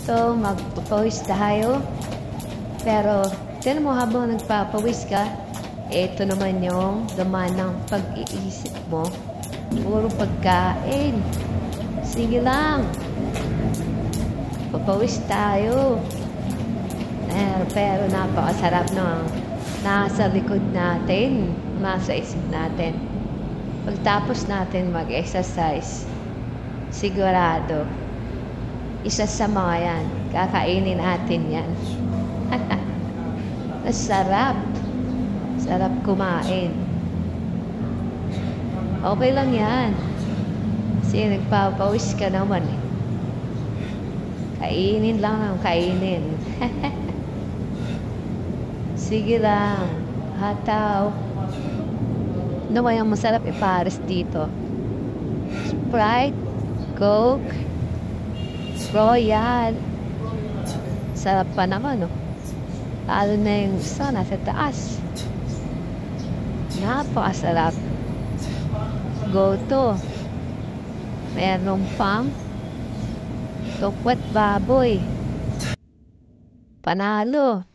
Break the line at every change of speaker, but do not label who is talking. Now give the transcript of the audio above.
dito, magpapawis tayo. Pero, tinan mo habang nagpapawis ka, ito naman yung laman ng pag-iisip mo. Puro pagkain. Sige lang. Papawis tayo. Pero napakasarap ng nasa likod natin, nasa isip natin. Pagtapos natin mag-exercise, sigurado, isa sa mga yan, kakainin natin yan. Sarap. Sarap kumain. Okay lang yan. Kasi nagpapawis ka naman eh. Kainin lang ng kainin. Sige lang. Hataw. Ano ba yung masarap ipares dito? Sprite, Coke, Royal. Sarap pa naman, no? Lalo na yung isa nasa taas. Napakasarap. Go to. Meron pang tokwat baboy. Panalo.